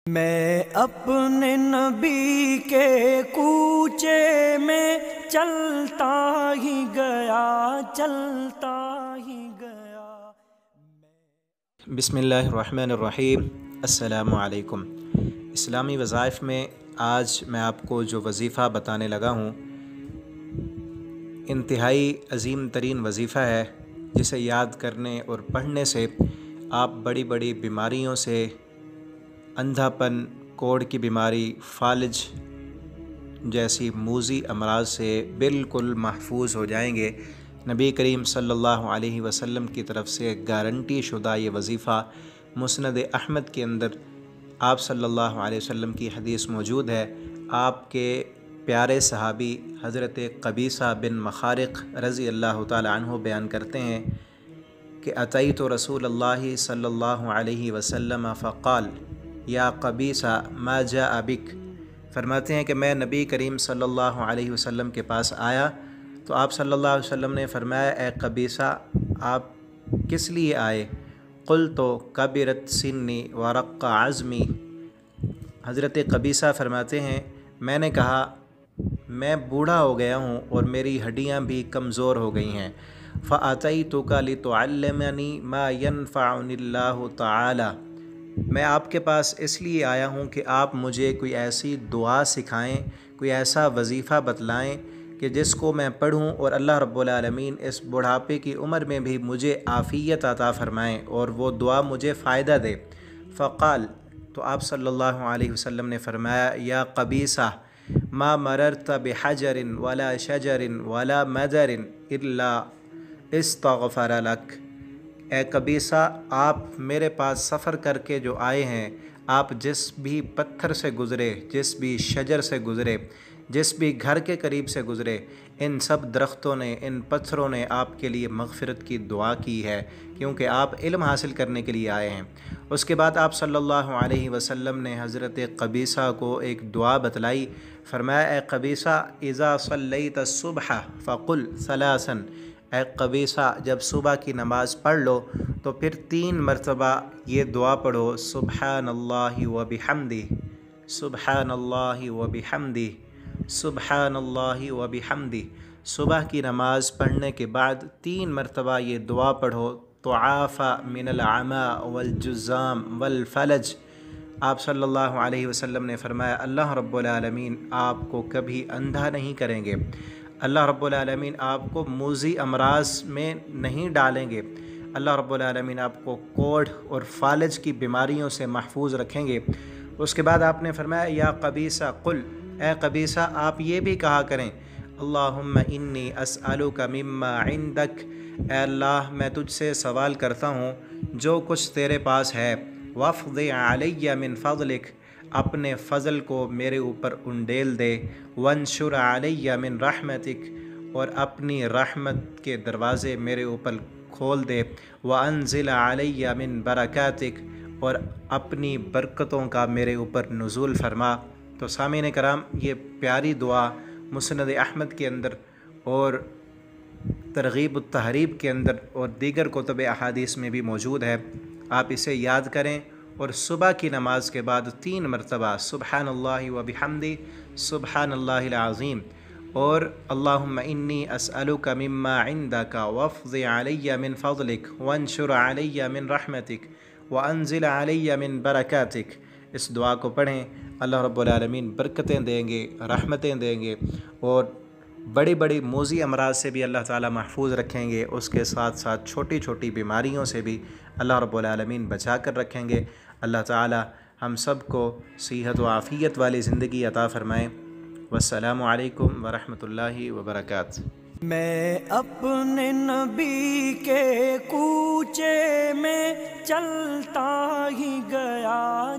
میں اپنے نبی کے کوچے میں چلتا ہی گیا بسم اللہ الرحمن الرحیم۔ السلام علیکم۔ اسلامی وظائف میں آج میں آپ کو جو وظیفہ بتانے لگا ہوں انتہائی عظیم ترین وظیفہ ہے، جسے یاد کرنے اور پڑھنے سے آپ بڑی بڑی بیماریوں سے، اندھا پن، کوڑ کی بیماری، فالج جیسی موذی امراض سے بالکل محفوظ ہو جائیں گے۔ نبی کریم صلی اللہ علیہ وسلم کی طرف سے گارنٹی شدہ یہ وظیفہ مسند احمد کے اندر آپ صلی اللہ علیہ وسلم کی حدیث موجود ہے۔ آپ کے پیارے صحابی حضرت قبیصہ بن مخارق رضی اللہ تعالی عنہ بیان کرتے ہیں کہ اتیت رسول اللہ صلی اللہ علیہ وسلم فقال یا قبیصہ ما جاء بک۔ فرماتے ہیں کہ میں نبی کریم صلی اللہ علیہ وسلم کے پاس آیا تو آپ صلی اللہ علیہ وسلم نے فرمایا، اے قبیصہ آپ کس لیے آئے؟ قلت کبرت سنی ورق عظمی۔ حضرت قبیصہ فرماتے ہیں میں نے کہا میں بوڑھا ہو گیا ہوں اور میری ہڈیاں بھی کمزور ہو گئی ہیں۔ فأتیتک لتعلمنی ما ینفعنی اللہ تعالی۔ میں آپ کے پاس اس لیے آیا ہوں کہ آپ مجھے کوئی ایسی دعا سکھائیں، کوئی ایسا وظیفہ بتلائیں کہ جس کو میں پڑھوں اور اللہ رب العالمین اس بڑھاپے کی عمر میں بھی مجھے عافیت عطا فرمائیں اور وہ دعا مجھے فائدہ دے۔ فقال، تو آپ صلی اللہ علیہ وسلم نے فرمایا، یا قبیصہ ما مررت بحجر ولا شجر ولا مدر الا استغفر لک۔ اے قبیصہ آپ میرے پاس سفر کر کے جو آئے ہیں، آپ جس بھی پتھر سے گزرے، جس بھی شجر سے گزرے، جس بھی گھر کے قریب سے گزرے، ان سب درختوں نے، ان پتھروں نے آپ کے لیے مغفرت کی دعا کی ہے، کیونکہ آپ علم حاصل کرنے کے لیے آئے ہیں۔ اس کے بعد آپ صلی اللہ علیہ وسلم نے حضرت قبیصہ کو ایک دعا بتلائی۔ فرمایا، اے قبیصہ اذا صلیت الصبح فقل ثلاثا۔ اے قبیصہ جب صبح کی نماز پڑھ لو تو پھر 3 مرتبہ یہ دعا پڑھو، سبحان اللہ و بحمدہ، سبحان اللہ و بحمدہ، سبحان اللہ و بحمدہ۔ صبح کی نماز پڑھنے کے بعد 3 مرتبہ یہ دعا پڑھو، تعافی من العمی والجذام والفلج۔ آپ صلی اللہ علیہ وسلم نے فرمایا، اللہ رب العالمین آپ کو کبھی اندھا نہیں کریں گے، اللہ رب العالمین آپ کو موذی امراض میں نہیں ڈالیں گے، اللہ رب العالمین آپ کو کوڑ اور فالج کی بیماریوں سے محفوظ رکھیں گے۔ اس کے بعد آپ نے فرمایا، یا قبیصہ قل، اے قبیصہ آپ یہ بھی کہا کریں، اللہم انی اسألک مما عندک۔ اے اللہ میں تجھ سے سوال کرتا ہوں جو کچھ تیرے پاس ہے، وافض علی من فضلک، اپنے فضل کو میرے اوپر انڈیل دے، وانشر علی من رحمتک، اور اپنی رحمت کے دروازے میرے اوپر کھول دے، وانزل علی من برکاتک، اور اپنی برکتوں کا میرے اوپر نزول فرما۔ تو سامعین کرام، یہ پیاری دعا مسند احمد کے اندر اور ترغیب التحریب کے اندر اور دیگر کتب احادیث میں بھی موجود ہے۔ آپ اسے یاد کریں اور صبح کی نماز کے بعد 3 مرتبہ سبحان اللہ و بحمدہ، سبحان اللہ العظیم، اور اللہم انی اسألک مما عندک وافض علی من فضلک وانشر علی من رحمتک وانزل علی من برکاتک۔ اس دعا کو پڑھیں، اللہ رب العالمین برکتیں دیں گے، رحمتیں دیں گے، اور بڑی بڑی موذی امراض سے بھی اللہ تعالی محفوظ رکھیں گے۔ اس کے ساتھ ساتھ چھوٹی چھوٹی بیماریوں سے بھی اللہ رب العالمین بچا کر رکھیں گے۔ اللہ تعالی ہم سب کو صحت و عافیت والی زندگی عطا فرمائیں۔ والسلام علیکم ورحمۃ اللہ وبرکاتہ۔ میں اپنے نبی کے کوچے میں چلتا ہی گیا